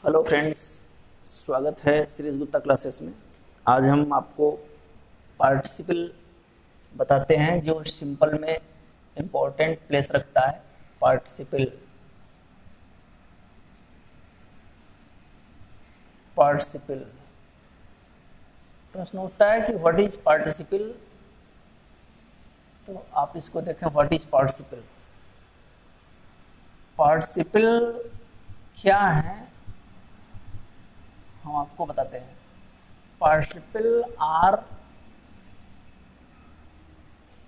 Hello friends, स्वागत है Shri Gupta classes में। आज हम आपको पार्टिसिपल बताते हैं जो सिंपल में इम्पोर्टेंट प्लेस रखता है। पार्टिसिपल पार्टिसिपल प्रश्न उठता है कि व्हाट इज पार्टिसिपल। तो आप इसको देखें, व्हाट इज पार्टिसिपल। पार्टिसिपल क्या है हम आपको बताते हैं।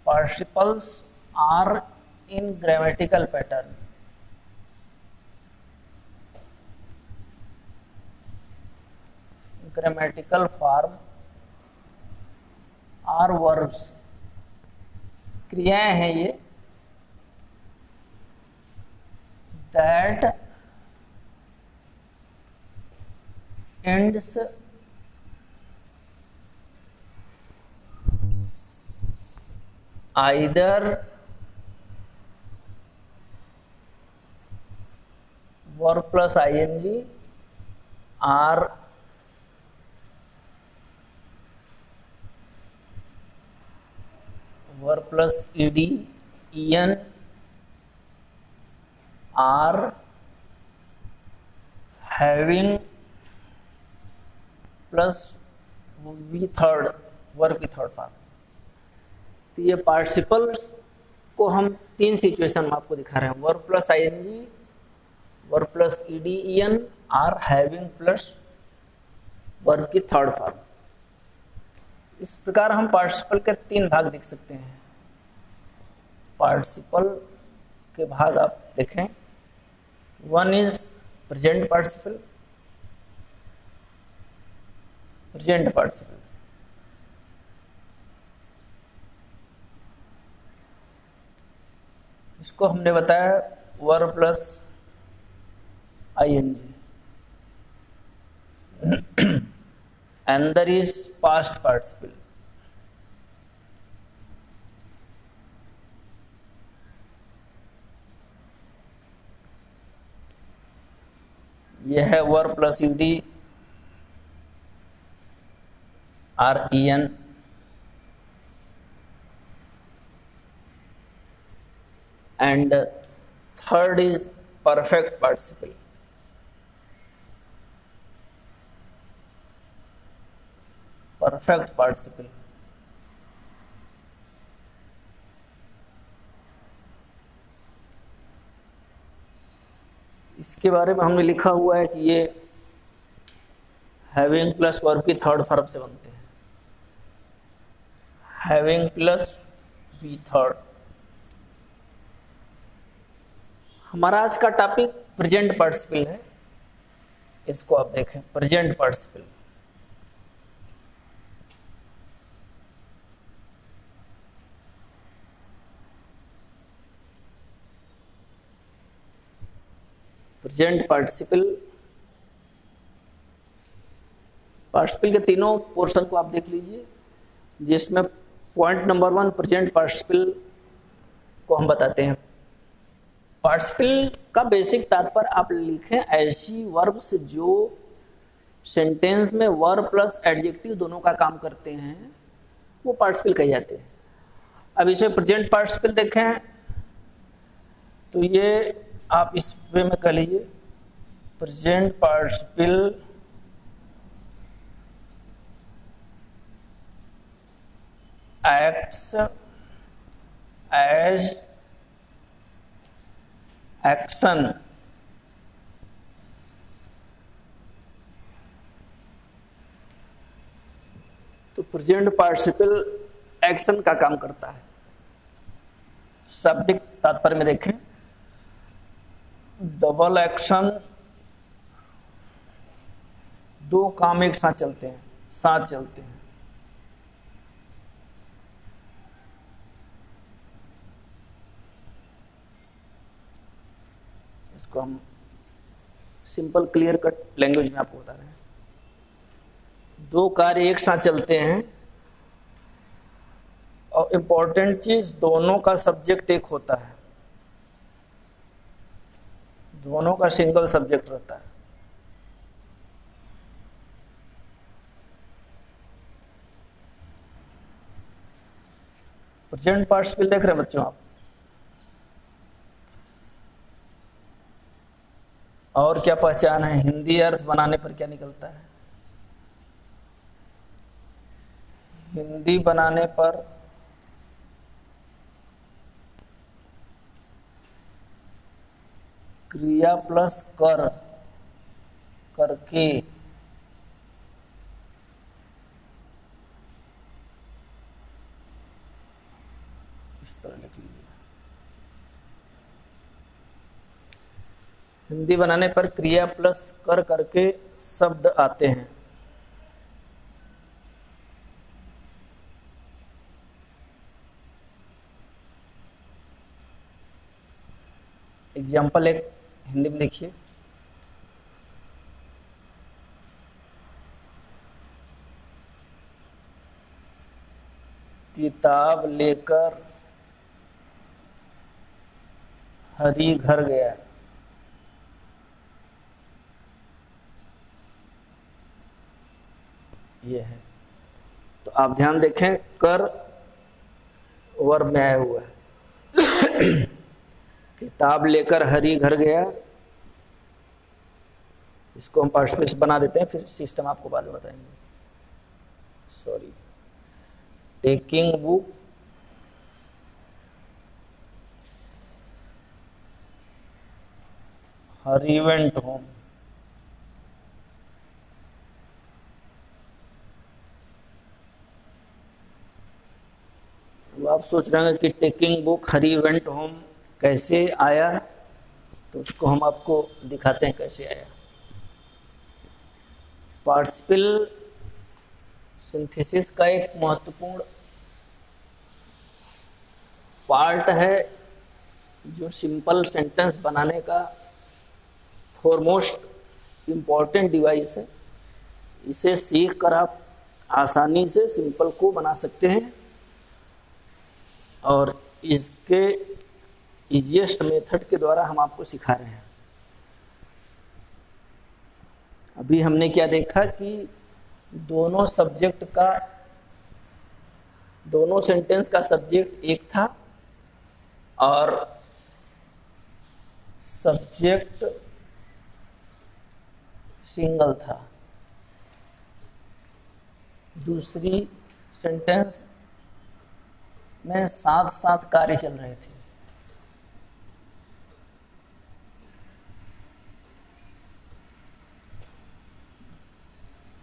Participles are in grammatical pattern. Grammatical form are verbs, क्रियाएं हैं ये, that ends either verb plus ing or verb plus ed en or having plus V third, verb की थर्ड फॉर्म। तो ये पार्टिसिपल्स को हम तीन सिचुएशन में आपको दिखा रहे हैं, verb plus ING, verb plus ED EN और हैविंग प्लस वर्ब की थर्ड फॉर्म। इस प्रकार हम पार्टिसिपल के तीन भाग देख सकते हैं। पार्टिसिपल के भाग आप देखें, one is present participle. Present participle इसको हमने बताया वर्ब प्लस आईएनजी। अंदर इज पास्ट पार्टिसिपल। यह है वर्ब प्लस यूडी REN and third is perfect participle. Perfect participle इसके बारे में हमने लिखा हुआ है कि ये हैविंग प्लस वर्ब की थर्ड फॉर्म से बनते हैं। Having plus V third. हमारा आज का टॉपिक प्रेजेंट पार्टिसिपल है। इसको आप देखें, प्रेजेंट पार्टिसिपल। प्रेजेंट पार्टिसिपल के तीनों पोर्शन को आप देख लीजिए, जिसमें पॉइंट नंबर 1 प्रेजेंट पार्टिसिपल को हम बताते हैं। पार्टिसिपल का बेसिक तात्पर्य आप लिखें, ऐसी वर्ब्स जो सेंटेंस में वर्ब प्लस एडजेक्टिव दोनों का काम करते हैं, वो पार्टिसिपल कहे जाते हैं। अब इसे प्रेजेंट पार्टिसिपल देखें तो ये आप इस वे में कह लीजिए, present participle acts as action तो प्रेजेंट पार्टिसिपल एक्शन का काम करता है। शाब्दिक तात्पर्य में देखें, डबल एक्शन, दो काम एक साथ चलते हैं। इसको हम सिंपल क्लियर कट लैंग्वेज में आपको बता रहे हैं। दो कार्य एक साथ चलते हैं और इम्पोर्टेंट चीज, दोनों का सब्जेक्ट एक होता है। दोनों का सिंगल सब्जेक्ट रहता है। प्रेजेंट पार्टिसिपल देख रहे हैं बच्चों आप? और क्या पहचान है? हिंदी अर्थ बनाने पर क्या निकलता है? हिंदी बनाने पर क्रिया प्लस कर, करके, इस तरह लिख लीजिए। हिंदी बनाने पर क्रिया प्लस कर करके शब्द आते हैं। एग्जाम्पल एक हिंदी में देखिए, किताब लेकर हरी घर गया। ये है। तो आप ध्यान देखें, कर वर्ब में आया हुआ है। किताब लेकर हरी घर गया, इसको हम पार्टिसिपल बना देते हैं, फिर सिस्टम आपको बाद में बताएंगे। सॉरी, टेकिंग बुक हरी वेंट होम। तो आप सोच रहे हैं कि टेकिंग बुक हरी वेंट होम कैसे आया, तो उसको हम आपको दिखाते हैं कैसे आया। पार्टिसिपल सिंथेसिस का एक महत्वपूर्ण पार्ट है, जो सिंपल सेंटेंस बनाने का फॉरमोस्ट इम्पॉर्टेंट डिवाइस है। इसे सीख कर आप आसानी से सिंपल को बना सकते हैं, और इसके इजीएस्ट मेथड के द्वारा हम आपको सिखा रहे हैं। अभी हमने क्या देखा कि दोनों सेंटेंस का सब्जेक्ट एक था और सब्जेक्ट सिंगल था। दूसरी सेंटेंस में साथ साथ कार्य चल रहे थे।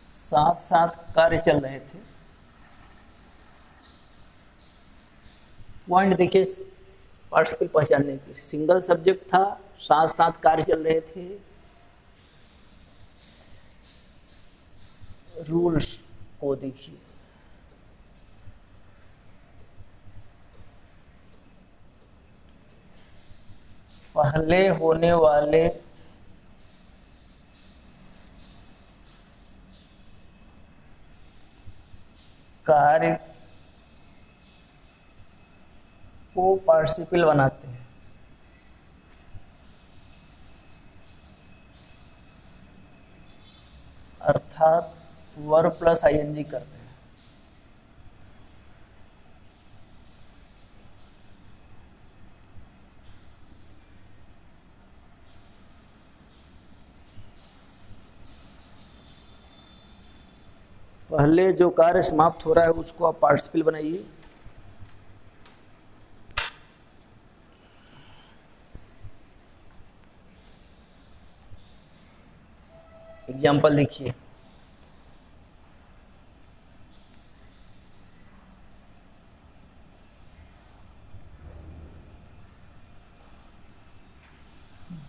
साथ साथ कार्य चल रहे थे। पॉइंट देखिए पार्टिसिपल पहचानने की, सिंगल सब्जेक्ट था, साथ साथ कार्य चल रहे थे। रूल्स को देखिए, पहले होने वाले कार्य को पार्टिसिपल बनाते हैं। अर्थात वर्ब प्लस आईएनजी करते हैं। पहले जो कार्य समाप्त हो रहा है उसको आप पार्टिसिपल बनाइए। एग्जाम्पल देखिए,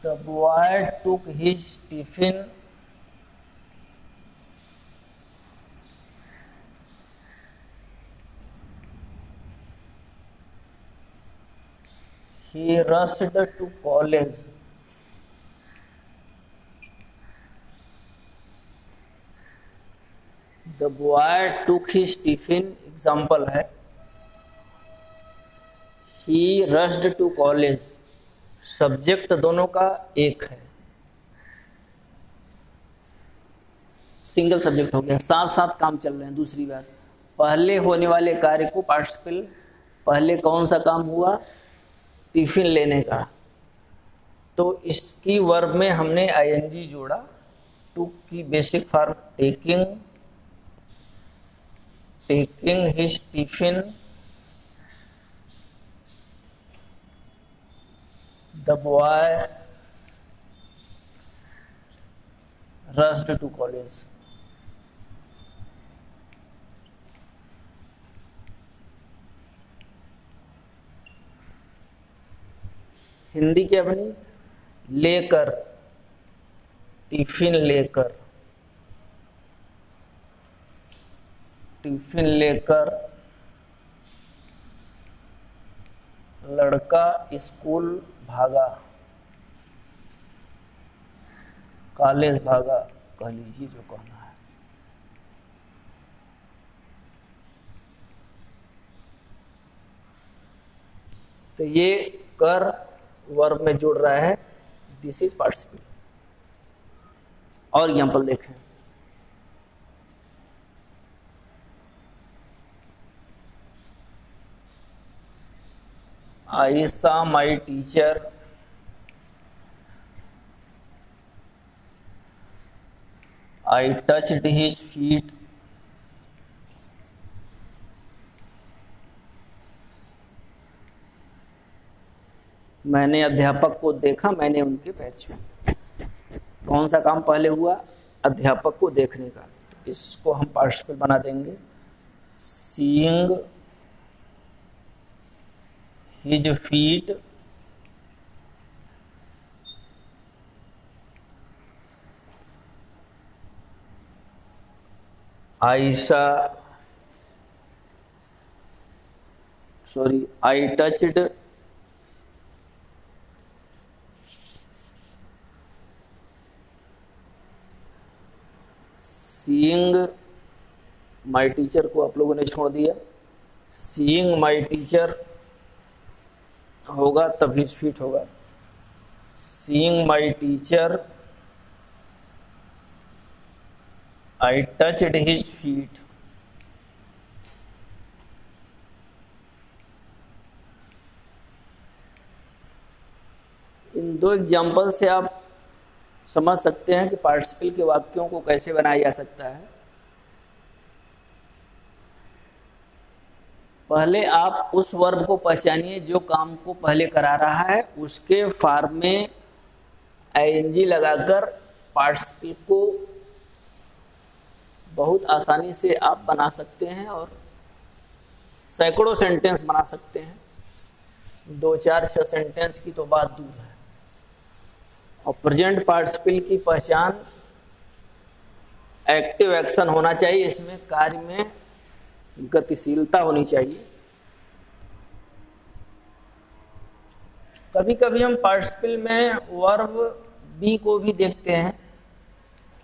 The boy took his tiffin he rushed to college. The boy took his tiffin example है, he rushed to college। Subject दोनों का एक है, सिंगल सब्जेक्ट हो गया, साथ साथ काम चल रहे हैं। दूसरी बात, पहले होने वाले कार्य को पार्टिसिपल पहले कौन सा काम हुआ, टिफिन लेने का, तो इसकी वर्ब में हमने आईएनजी जोड़ा। टू की basic form taking, taking his tiffin, the boy rushed to college. Hindi क्या बनी, लेकर, टिफिन लेकर, टिफिन लेकर लड़का स्कूल भागा, कॉलेज भागा, कह लीजिए जो कहना है। तो ये कर वर्ब में जुड़ रहा है, दिस इज पार्टिसिपल। और एग्जाम्पल देखें, आई saw my teacher, I touched his feet, मैंने अध्यापक को देखा, मैंने उनके पैर छुए। कौन सा काम पहले हुआ, अध्यापक को देखने का, तो इसको हम पार्टिसिपल बना देंगे, seeing his feet, Ayesha, I touched seeing my teacher को आप लोगों ने छोड़ दिया, सीइंग माई टीचर होगा तब हिज फीट होगा, seeing my teacher I touched his feet. इन दो एग्जाम्पल से आप समझ सकते हैं कि पार्टिसिपल के वाक्यों को कैसे बनाया जा सकता है। पहले आप उस वर्ब को पहचानिए जो काम को पहले करा रहा है, उसके फॉर्म में आईएनजी लगाकर पार्टिसिपल को बहुत आसानी से आप बना सकते हैं और सैकड़ों सेंटेंस बना सकते हैं। 2, 4, 6 सेंटेंस की तो बात दूर है। और प्रेजेंट पार्टिसिपल की पहचान एक्टिव एक्शन होना चाहिए, इसमें कार्य में गतिशीलता होनी चाहिए। कभी कभी हम पार्टिसिपल में वर्ब बी को भी देखते हैं,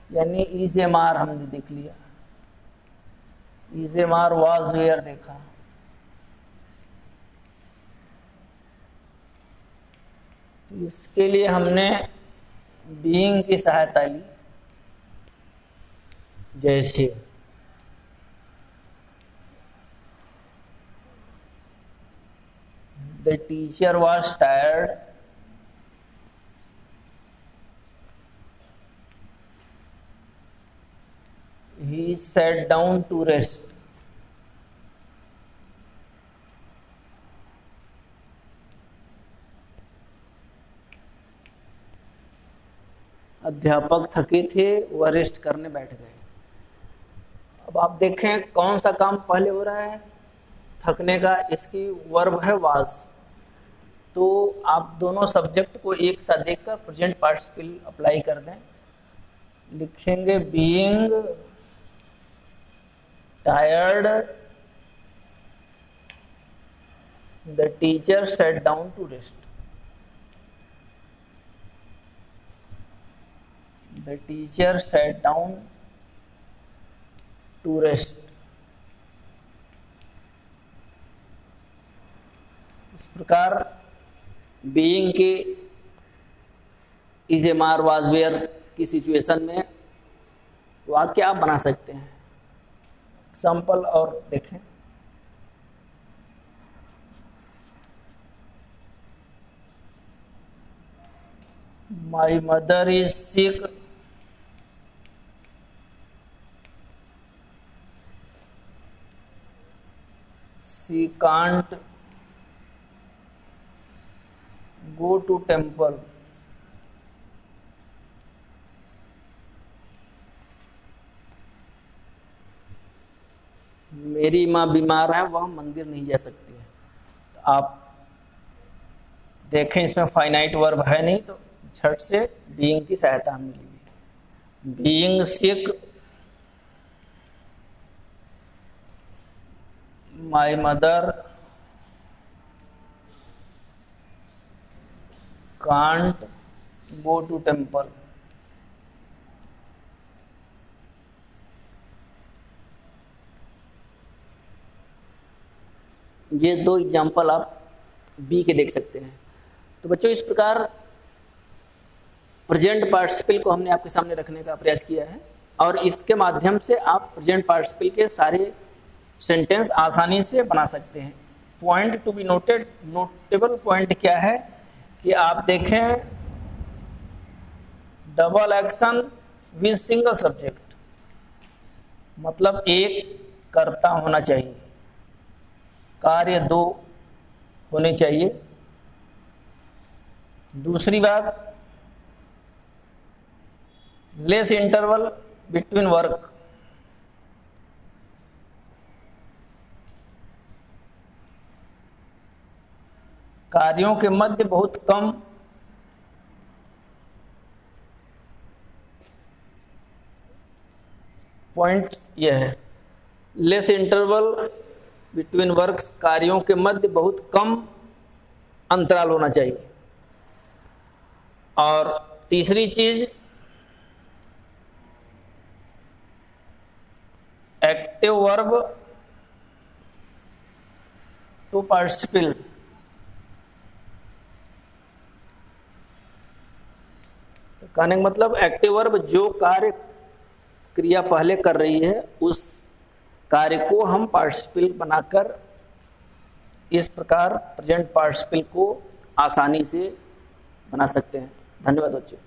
यानी इज़ेमार हमने देख लिया, इज़ेमार वाज वेयर देखा, तो इसके लिए हमने बीइंग की सहायता ली, जैसे the teacher was tired, he sat down to rest. अध्यापक थके थे, वह रेस्ट करने बैठ गए। अब आप देखें कौन सा काम पहले हो रहा है, थकने का, इसकी वर्ब है वाज। तो आप दोनों सब्जेक्ट को एक साथ देखकर प्रेजेंट पार्टिसिपल अप्लाई कर दें। लिखेंगे being tired the teacher sat down to rest. The teacher sat down to rest. इस प्रकार बीइंग के इज ए मार वाज वेयर की सिचुएशन में वाक्य आप बना सकते हैं। एग्जाम्पल और देखें, my mother is sick, she can't go to temple. मेरी माँ बीमार है, वह मंदिर नहीं जा सकती है। तो आप देखें इसमें फाइनाइट वर्ब है नहीं, तो झट से बीइंग की सहायता मिलेगी। Being sick, my mother can't go to temple. ये दो एग्जाम्पल आप बी के देख सकते हैं। तो बच्चों, इस प्रकार प्रेजेंट पार्टिसिपल को हमने आपके सामने रखने का प्रयास किया है, और इसके माध्यम से आप प्रेजेंट पार्टिसिपल के सारे सेंटेंस आसानी से बना सकते हैं। Point to be noted, notable point क्या है कि आप देखें double action with single subject, मतलब एक कर्ता होना चाहिए, कार्य दो होने चाहिए। दूसरी बात, लेस इंटरवल बिटवीन वर्क, कार्यों के मध्य बहुत कम पॉइंट यह है, लेस इंटरवल बिटवीन वर्क्स, कार्यों के मध्य बहुत कम अंतराल होना चाहिए। और तीसरी चीज, एक्टिव वर्ब टू पार्टिसिपल, तो कहने का मतलब एक्टिव वर्ब जो कार्य क्रिया पहले कर रही है उस कार्य को हम पार्टिसिपल बनाकर इस प्रकार प्रेजेंट पार्टिसिपल को आसानी से बना सकते हैं। धन्यवाद बच्चों।